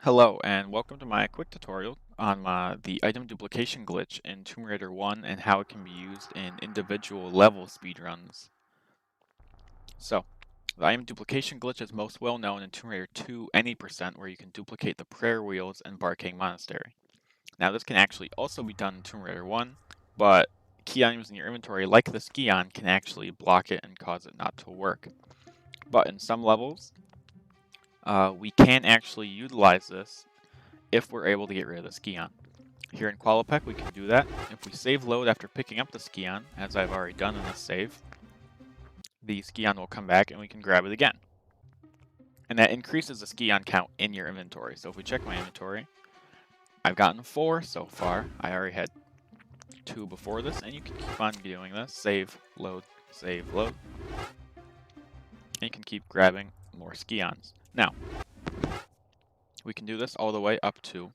Hello and welcome to my quick tutorial on the item duplication glitch in Tomb Raider 1 and how it can be used in individual level speedruns. So, the item duplication glitch is most well known in Tomb Raider 2 Any% where you can duplicate the prayer wheels in Barking Monastery. Now this can actually also be done in Tomb Raider 1, but key items in your inventory like the Skion can actually block it and cause it not to work. But in some levels, we can actually utilize this if we're able to get rid of the Skion. Here in Qualipec, we can do that. If we save load after picking up the Skion, as I've already done in this save, the Skion will come back and we can grab it again. And that increases the Skion count in your inventory. So if we check my inventory, I've gotten 4 so far. I already had 2 before this, and you can keep on doing this. Save, load, save, load. And you can keep grabbing more Skions. Now, we can do this all the way up to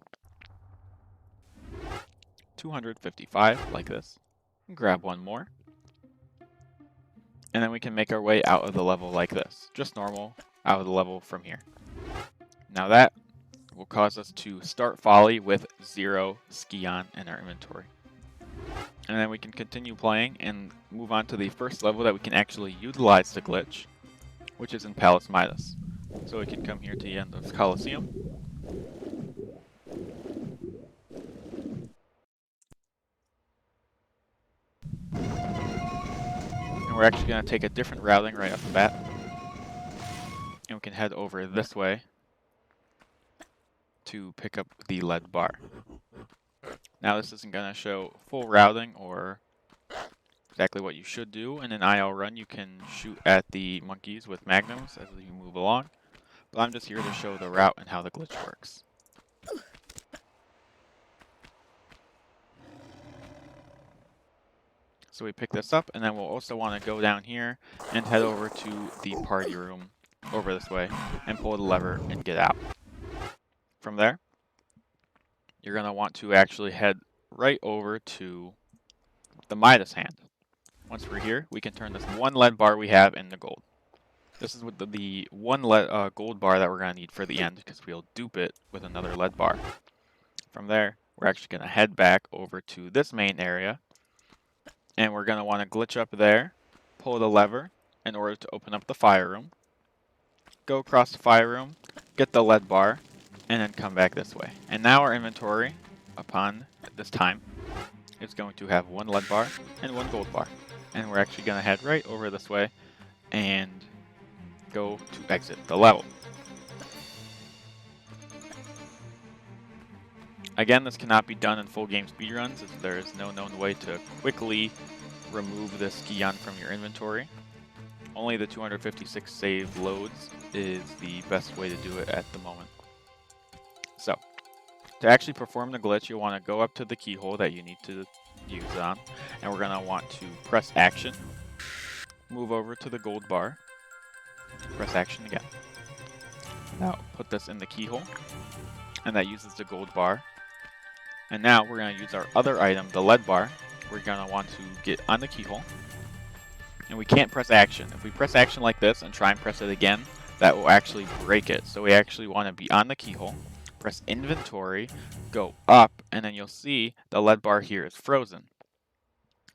255, like this. Grab one more. And then we can make our way out of the level like this. Just normal, out of the level from here. Now that will cause us to start Folly with 0 Skion in our inventory. And then we can continue playing and move on to the first level that we can actually utilize the glitch, which is in Palace Midas. So we can come here to the end of Coliseum. And we're actually going to take a different routing right off the bat. And we can head over this way to pick up the lead bar. Now this isn't going to show full routing or exactly what you should do. In an IL run, you can shoot at the monkeys with magnums as you move along. But I'm just here to show the route and how the glitch works. So we pick this up, and then we'll also want to go down here and head over to the party room over this way and pull the lever and get out. From there, you're going to want to actually head right over to the Midas hand. Once we're here, we can turn this one lead bar we have into gold. This is with the one gold bar that we're going to need for the end because we'll dupe it with another lead bar. From there, we're actually going to head back over to this main area, and we're going to want to glitch up there, pull the lever in order to open up the fire room, go across the fire room, get the lead bar, and then come back this way. And now our inventory, upon this time, is going to have one lead bar and one gold bar. And we're actually going to head right over this way and go to exit the level. Again, this cannot be done in full game speedruns as there is no known way to quickly remove the Skion from your inventory. Only the 256 save loads is the best way to do it at the moment. So, to actually perform the glitch, you'll want to go up to the keyhole that you need to use it on, and we're going to want to press action, move over to the gold bar, press action again. Now, put this in the keyhole, and that uses the gold bar. And now we're going to use our other item, the lead bar. We're going to want to get on the keyhole, and we can't press action. If we press action like this and try and press it again, that will actually break it. So we actually want to be on the keyhole, press inventory, go up, and then you'll see the lead bar here is frozen.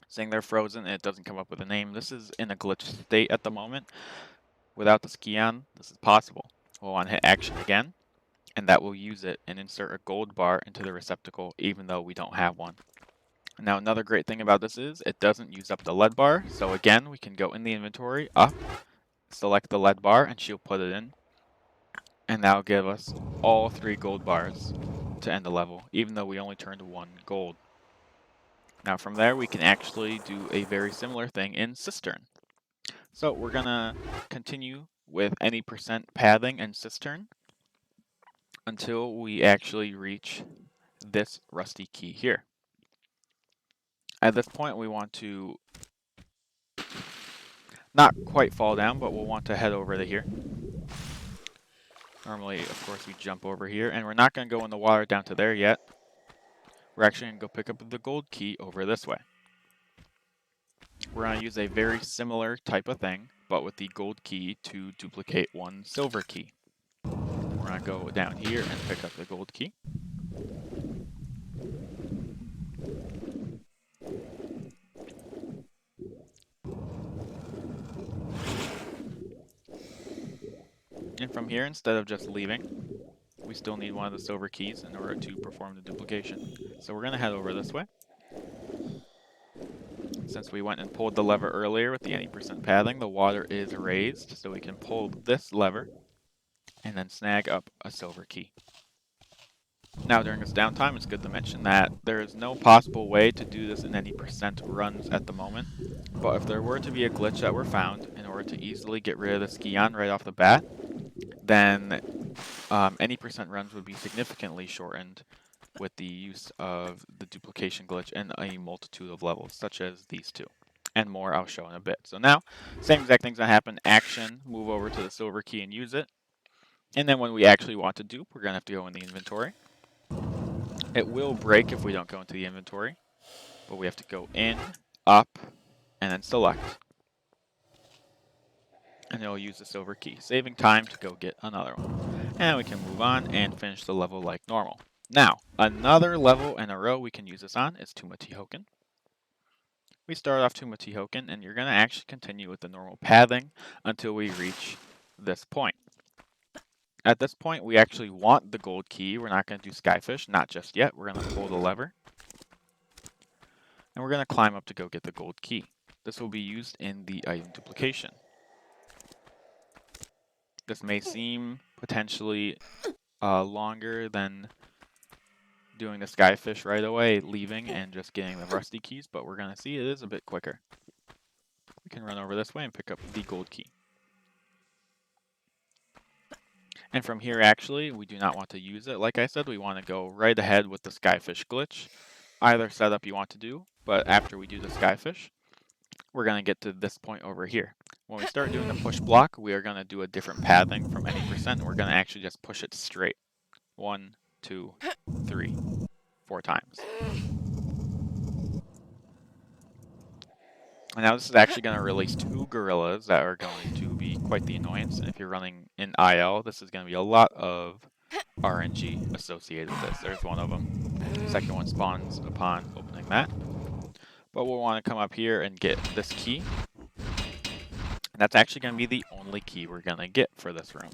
Saying they're frozen and it doesn't come up with a name. This is in a glitch state at the moment. Without the Skion, this is possible. We'll want to hit action again, and that will use it and insert a gold bar into the receptacle even though we don't have one. Now another great thing about this is it doesn't use up the lead bar, so again we can go in the inventory, up, select the lead bar, and she'll put it in, and that'll give us all 3 gold bars to end the level, even though we only turned 1 gold. Now from there we can actually do a very similar thing in Cistern. So we're gonna continue with any percent pathing and Cistern until we actually reach this rusty key here. At this point we want to not quite fall down, but we'll want to head over to here. Normally, of course, we jump over here, and we're not going to go in the water down to there yet. We're actually going to go pick up the gold key over this way. We're going to use a very similar type of thing, but with the gold key to duplicate one silver key. We're we're going to go down here and pick up the gold key. And from here, instead of just leaving, we still need one of the silver keys in order to perform the duplication. So we're going to head over this way. Since we went and pulled the lever earlier with the 80% pathing, the water is raised, so we can pull this lever and then snag up a silver key. Now during this downtime, it's good to mention that there is no possible way to do this in any percent runs at the moment, but if there were to be a glitch that were found in order to easily get rid of the Skion right off the bat, then any percent runs would be significantly shortened with the use of the duplication glitch in a multitude of levels, such as these two. And more I'll show in a bit. So now, same exact things that happen, action, move over to the silver key and use it. And then when we actually want to dupe, we're going to have to go in the inventory. It will break if we don't go into the inventory, but we have to go in, up, and then select. And it'll use the silver key, saving time to go get another one. And we can move on and finish the level like normal. Now, another level in a row we can use this on is Tumatihoken. We start off Tumatihoken, and you're going to actually continue with the normal pathing until we reach this point. At this point, we actually want the gold key. We're not going to do Skyfish, not just yet. We're going to pull the lever. And we're going to climb up to go get the gold key. This will be used in the item duplication. This may seem potentially longer than doing the Skyfish right away, leaving and just getting the rusty keys, but we're going to see it is a bit quicker. We can run over this way and pick up the gold key. And from here, actually, we do not want to use it. Like I said, we want to go right ahead with the Skyfish glitch. Either setup you want to do, but after we do the Skyfish, we're going to get to this point over here. When we start doing the push block, we are going to do a different pathing from any percent. We're going to actually just push it straight. 1, 2, 3, 4 times. And now this is actually going to release 2 gorillas that are going to be quite the annoyance. And if you're running in IL, this is going to be a lot of RNG associated with this. There's one of them. The second one spawns upon opening that. But we'll want to come up here and get this key. And that's actually going to be the only key we're going to get for this room.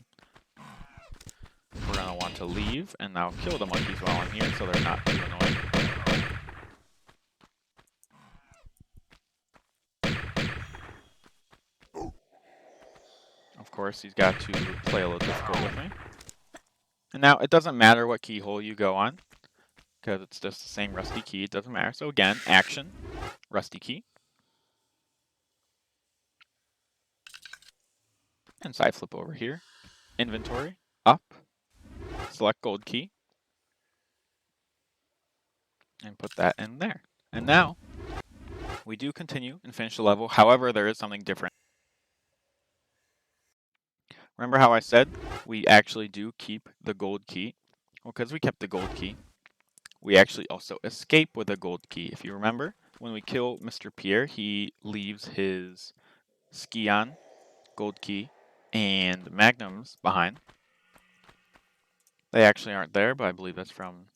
We're going to want to leave, and now kill the monkeys while I'm here so they're not too annoying. Of course, he's got to play a little difficult with me. And now, it doesn't matter what keyhole you go on, because it's just the same rusty key, it doesn't matter. So again, action, rusty key. And side flip over here. Inventory, up, select gold key, and put that in there. And now, we do continue and finish the level. However, there is something different. Remember how I said we actually do keep the gold key? Well, because we kept the gold key, we actually also escape with a gold key. If you remember, when we kill Mr. Pierre, he leaves his Skion, gold key, and magnums behind. They actually aren't there, but I believe that's from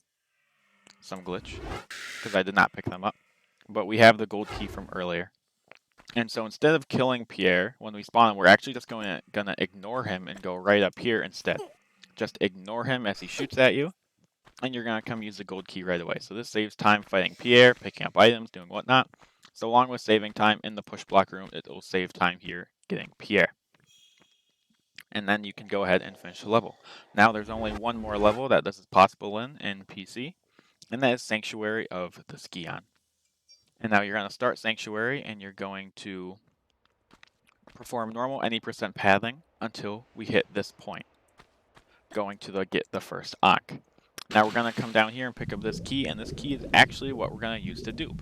some glitch, because I did not pick them up. But we have the gold key from earlier. And so instead of killing Pierre when we spawn him, we're actually just gonna ignore him and go right up here instead. Just ignore him as he shoots at you, and you're gonna come use the gold key right away. So this saves time fighting Pierre, picking up items, doing whatnot. So along with saving time in the push block room, it will save time here getting Pierre. And then you can go ahead and finish the level. Now there's only one more level that this is possible in PC, and that is Sanctuary of the Skion. And now you're going to start Sanctuary, and you're going to perform normal any percent pathing until we hit this point, going to get the first Ankh. Now we're going to come down here and pick up this key, and this key is actually what we're going to use to dupe.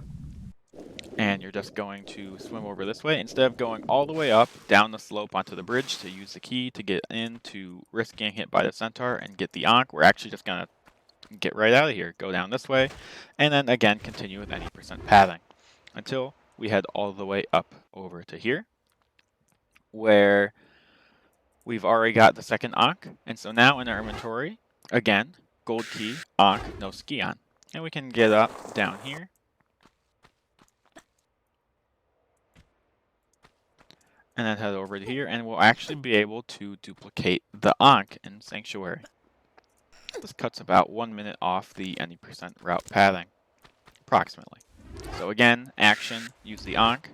And you're just going to swim over this way. Instead of going all the way up, down the slope onto the bridge to use the key to get in to risk getting hit by the centaur and get the Ankh, we're actually just going to get right out of here. Go down this way, and then again continue with any percent pathing until we head all the way up over to here, where we've already got the second Ankh, and so now in our inventory, again, gold key, Ankh, no Skion. And we can get up down here. And then head over to here, and we'll actually be able to duplicate the Ankh in Sanctuary. This cuts about 1 minute off the any percent route pathing, approximately. So again, action, use the Ankh.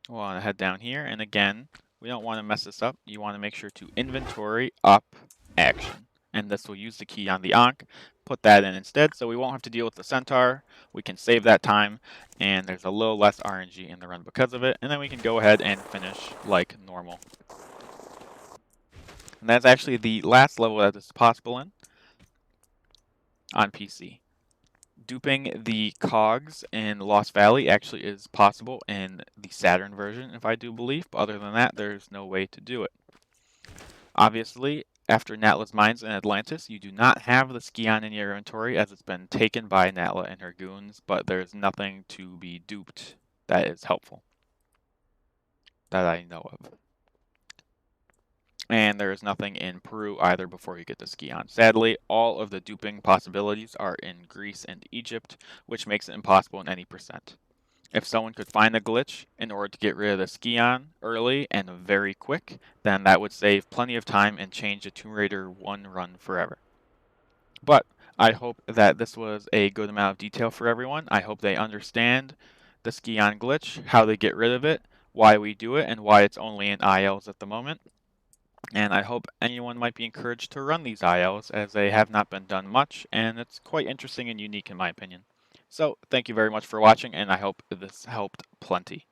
We'll want to head down here, and again, we don't want to mess this up. You want to make sure to inventory up action. And this will use the key on the Ankh. Put that in instead, so we won't have to deal with the Centaur. We can save that time, and there's a little less RNG in the run because of it. And then we can go ahead and finish like normal. And that's actually the last level that is possible in on PC. Duping the cogs in Lost Valley actually is possible in the Saturn version, if I do believe, but other than that, there's no way to do it. Obviously, after Natla's Mines in Atlantis, you do not have the Skion in your inventory as it's been taken by Natla and her goons, but there's nothing to be duped that is helpful that I know of. And there is nothing in Peru either before you get to Skion. Sadly, all of the duping possibilities are in Greece and Egypt, which makes it impossible in any percent. If someone could find a glitch in order to get rid of the Skion early and very quick, then that would save plenty of time and change the Tomb Raider 1 run forever. But I hope that this was a good amount of detail for everyone. I hope they understand the Skion glitch, how they get rid of it, why we do it, and why it's only in ILs at the moment. And I hope anyone might be encouraged to run these ILs as they have not been done much, and it's quite interesting and unique in my opinion. So thank you very much for watching, and I hope this helped plenty.